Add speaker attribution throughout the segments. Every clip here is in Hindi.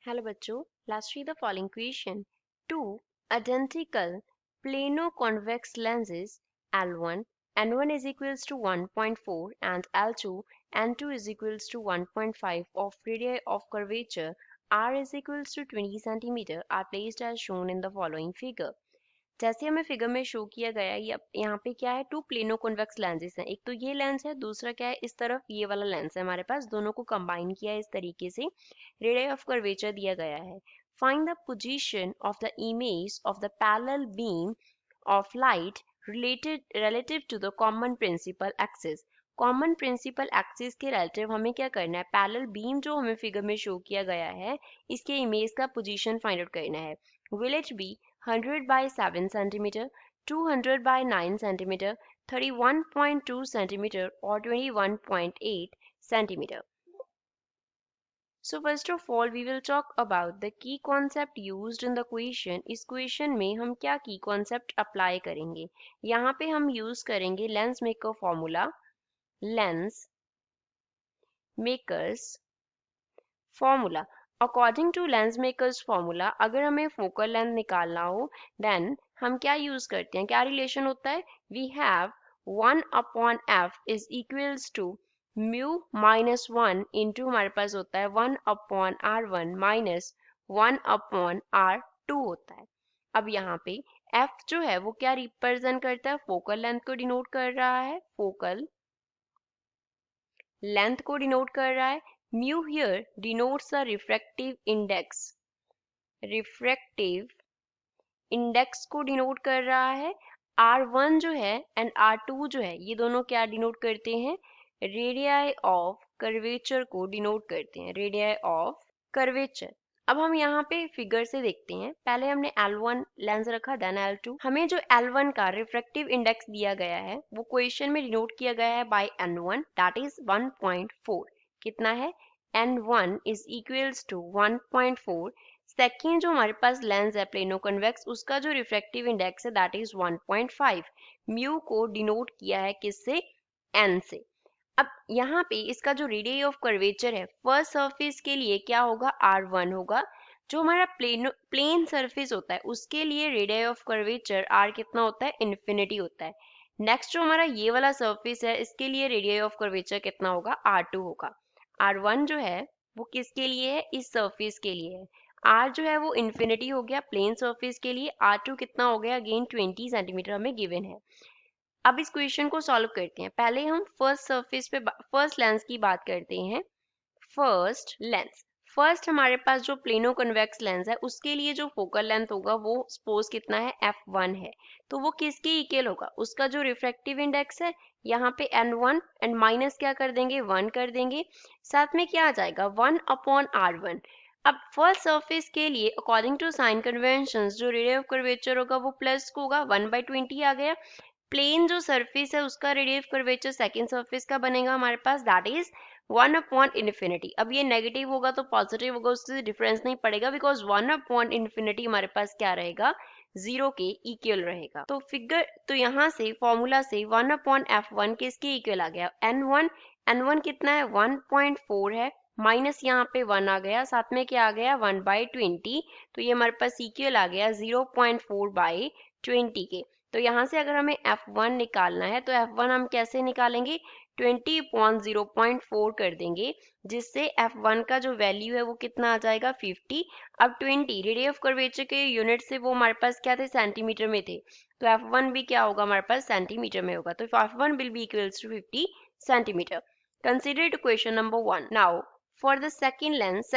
Speaker 1: Hello बच्चों, let's read the following question. Two identical plano-convex lenses L1, N1 is equals to 1.4 and L2, N2 is equals to 1.5 of radii of curvature R is equals to 20 cm are placed as shown in the following figure. जैसे हमें फिगर में शो किया गया है यहाँ पे क्या है, टू प्लेनो कॉन्वेक्स लेंसेज हैं। एक तो ये लेंस है, दूसरा क्या है, इस तरफ ये वाला लेंस है हमारे पास। दोनों को कंबाइन किया है इस तरीके से, रेडियस ऑफ कर्वेचर दिया गया है। Find the position of the image of the parallel beam of light relative to the common principal axis. Common principal axis के रिलेटिव हमें क्या करना है, पैरेलल बीम जो हमें फिगर में शो किया गया है इसके इमेज का पोजीशन फाइंड आउट करना है। Will it be 100 by 7 cm, 200 by 9 cm, 31.2 cm or 21.8 cm. So first of all we will talk about the key concept used in the question. इस question में हम क्या key concept apply करेंगे? यहाँ पे हम use करेंगे lens maker formula, lens makers formula. According to lens makers formula, अगर हमें focal length निकालना हो then हम क्या use करते हैं, क्या relation होता है? We have 1 upon f is equals to mu minus 1 into हमारे पास होता है 1 upon r1 minus 1 upon r2 होता है। अब यहाँ पे f जो है वो क्या रिप्रेजेंट करता है, फोकल लेंथ को डिनोट कर रहा है, फोकल लेंथ को डिनोट कर रहा है। mu here denotes the refractive index को डिनोट कर रहा है। r1 जो है एंड r2 जो है ये दोनों क्या डिनोट करते हैं, रेडियाई ऑफ कर्वेचर को डिनोट करते हैं, रेडियाई ऑफ कर्वेचर। अब हम यहाँ पे फिगर से देखते हैं, पहले हमने L1 लेंस रखा देन L2। हमें जो L1 का रिफ्रैक्टिव इंडेक्स दिया गया है वो क्वेश्चन में डिनोट किया गया है बाय N1 दैट इज 1.4। कितना है, N1 is equals to 1.4। Second जो हमारे पास लेंस है प्लेनो कन्वेक्स, उसका जो रिफ्रैक्टिव इंडेक्स है दैट इज 1.5। म्यू को डिनोट किया है किससे, N से। अब यहाँ पे इसका जो रेडियस ऑफ कर्वेचर है फर्स्ट सरफेस के लिए क्या होगा, R1 होगा। जो हमारा प्लेन सरफेस होता है उसके लिए रेडियस ऑफ कर्वेचर R कितना होता है, इन्फिनिटी होता है। नेक्स्ट जो हमारा ये वाला सरफेस है इसके लिए रेडियस ऑफ कर्वेचर कितना होगा, R2 होगा। R1 जो है वो किसके लिए है, इस सरफेस के लिए है। R जो है वो इन्फिनिटी हो गया प्लेन सरफेस के लिए, R2 कितना हो गया, अगेन 20 सेंटीमीटर हमें गिवन है। अब इस क्वेश्चन को सॉल्व करते हैं। पहले हम फर्स्ट लेंस की बात करते हैं। फर्स्ट हमारे पास जो प्लेनो कन्वेक्स लेंस है उसके लिए जो फोकल लेंथ होगा वो सपोज कितना है, f1 है। तो वो किसके इक्वल होगा, उसका जो रिफ्रैक्टिव इंडेक्स है यहाँ पे n1 एंड माइनस क्या कर देंगे, 1 कर देंगे। साथ में क्या आ जाएगा, 1 अपॉन r1। अब फर्स्ट सरफेस के लिए अकॉर्डिंग टू साइन कन्वेंशंस जो रेडियस ऑफ कर्वेचर होगा वो प्लस होगा, 1/20 आ गया। प्लेन जो सरफेस है उसका रेडियस कर्वेचर सेकंड सरफेस का बनेगा हमारे पास दैट इज 1 अपॉन इन्फिनिटी। अब ये नेगेटिव होगा तो पॉजिटिव होगा, उससे डिफरेंस नहीं पड़ेगा बिकॉज 1 अपॉन इन्फिनिटी हमारे पास क्या रहेगा, 0 के इक्वल रहेगा। तो फिगर तो यहाँ से फॉर्मूला से 1 अपॉन f1 किसके इक्वल आ गया, n1 कितना है, 1.4 है, माइनस यहाँ पे 1 आ गया, साथ में क्या आ गया 1/20। तो ये हमारे पास इक्वल आ गया 0.4/20 के। तो यहाँ से अगर हमें f1 निकालना है तो f1 हम कैसे निकालेंगे, 20 अपॉन 0.4 कर देंगे, जिससे f1 का जो वैल्यू है वो कितना आ जाएगा, 50। अब 20 रेडियस ऑफ कर्वेचर के यूनिट से वो हमारे पास क्या थे, सेंटीमीटर में थे, तो f1 भी क्या होगा हमारे पास, सेंटीमीटर में होगा। तो f1 will be equals to 50 centimetre. Consider question number 1 now. For the second lens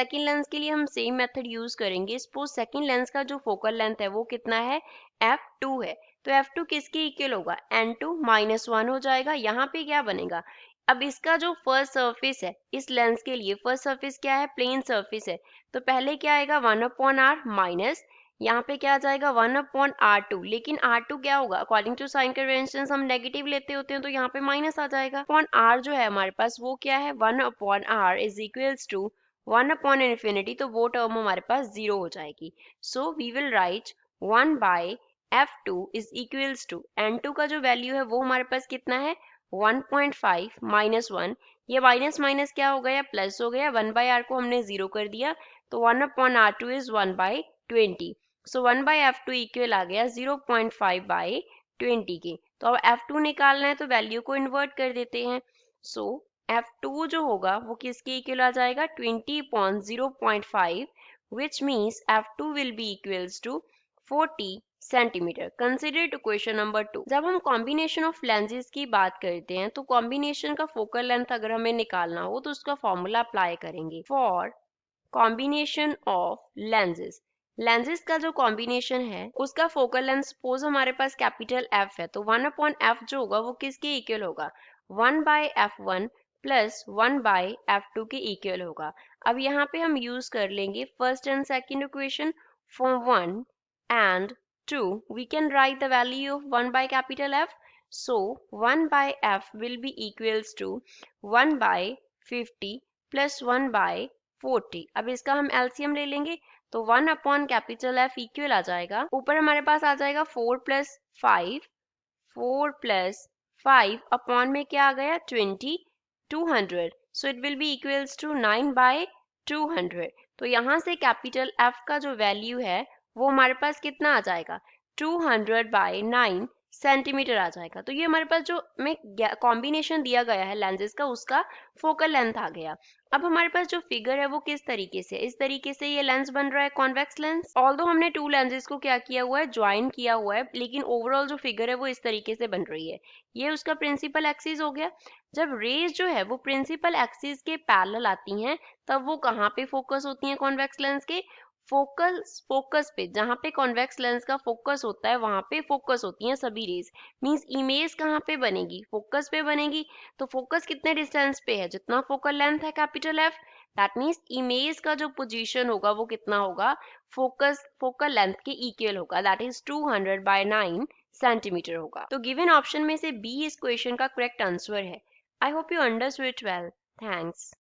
Speaker 1: के लिए हम सेम मेथड यूज करेंगे। सपोज सेकेंड लेंस का जो फोकल लेंथ है वो कितना है, f2 है। तो f2 किसके इक्वल होगा, n2 माइनस 1 हो जाएगा। यहाँ पे क्या बनेगा, अब इसका जो फर्स्ट सरफेस है इस लेंस के लिए फर्स्ट सरफेस क्या है, प्लेन सरफेस है। तो पहले क्या आएगा 1 अपॉन r माइनस, यहाँ पे क्या आ जाएगा 1 अपॉन r2। लेकिन r2 क्या होगा, अकॉर्डिंग टू साइन कन्वेंशन हम नेगेटिव लेते होते हैं तो यहाँ पे माइनस आ जाएगा। अपॉन r जो है हमारे पास वो क्या है, 1 upon r is equals to 1 upon infinity, तो वो टर्म हमारे पास 0 हो जाएगी। So we will write 1/f2 is equals to n2 का जो वैल्यू है वो हमारे पास कितना है, 1.5 माइनस 1। ये माइनस माइनस क्या हो गया, प्लस हो गया, 1/r को हमने 0 कर दिया तो 1/r2 is 1/20। So 1/f2 equal आ गया 0.5/20 के। तो अब f2 निकालना है तो वैल्यू को इन्वर्ट कर देते हैं। सो f2 जो होगा वो किसके इक्वल आ जाएगा 20/0.5 which means f2 will be equals to 40 centimetre. Consider to question number 2। जब हम कॉम्बिनेशन ऑफ लेंसेज की बात करते हैं तो कॉम्बिनेशन का फोकल लेंथ अगर हमें निकालना हो तो उसका फॉर्मूला अप्लाई करेंगे। For combination of lenses, lenses का जो कॉम्बिनेशन है उसका फोकल लेंथ सपोज हमारे पास कैपिटल एफ है तो 1/f जो होगा वो किसके इक्वल होगा 1/f1 प्लस 1/f2 के इक्वल होगा। अब यहाँ पे हम यूज कर लेंगे first and second equation. For 1 and 2 we can write the value of 1 by capital F. So 1 by F will be equals to 1 by 50 plus 1 by 40। अब इसका हम एलसीएम ले लेंगे तो 1 अपॉन कैपिटल F इक्वल आ जाएगा, ऊपर हमारे पास आ जाएगा 4 प्लस 5, 4 प्लस 5 अपॉन में क्या आ गया 20, 200। So it will be equals to 9/200। तो यहाँ से कैपिटल F का जो वैल्यू है वो हमारे पास कितना आ जाएगा 200/9 सेंटीमीटर आ जाएगा। तो ये हमारे पास जो में कॉम्बिनेशन दिया गया है लेंसेज का उसका फोकल लेंथ आ गया। अब हमारे पास जो फिगर है वो किस तरीके से, इस तरीके से ये लेंस बन रहा है कॉन्वेक्स लेंस। ऑल्दो हमने टू लेंसेज को क्या किया हुआ है ज्वाइन किया हुआ है, लेकिन ओवरऑल जो फिगर है वो इस तरीके से बन रही है। ये उसका प्रिंसिपल एक्सिस हो गया। जब रेज जो है वो प्रिंसिपल एक्सिस के पैरेलल आती हैं तब वो कहाँ पे फोकस होती हैं कॉन्वेक्स लेंस के फोकस पे, जहाँ पे कॉन्वेक्स लेंस का फोकस होता है वहां पे फोकस होती हैं सभी रेज। मींस इमेज कहाँ पे बनेगी फोकस पे बनेगी। तो फोकस कितने डिस्टेंस पे है जितना फोकल लेंथ है capital F, that means image का जो पोजीशन होगा वो कितना होगा फोकल लेंथ के इक्वल होगा, दैट इज 200/9 सेंटीमीटर होगा। तो गिवन ऑप्शन में से बी इस क्वेश्चन का करेक्ट आंसर है। I hope you understood it well. Thanks.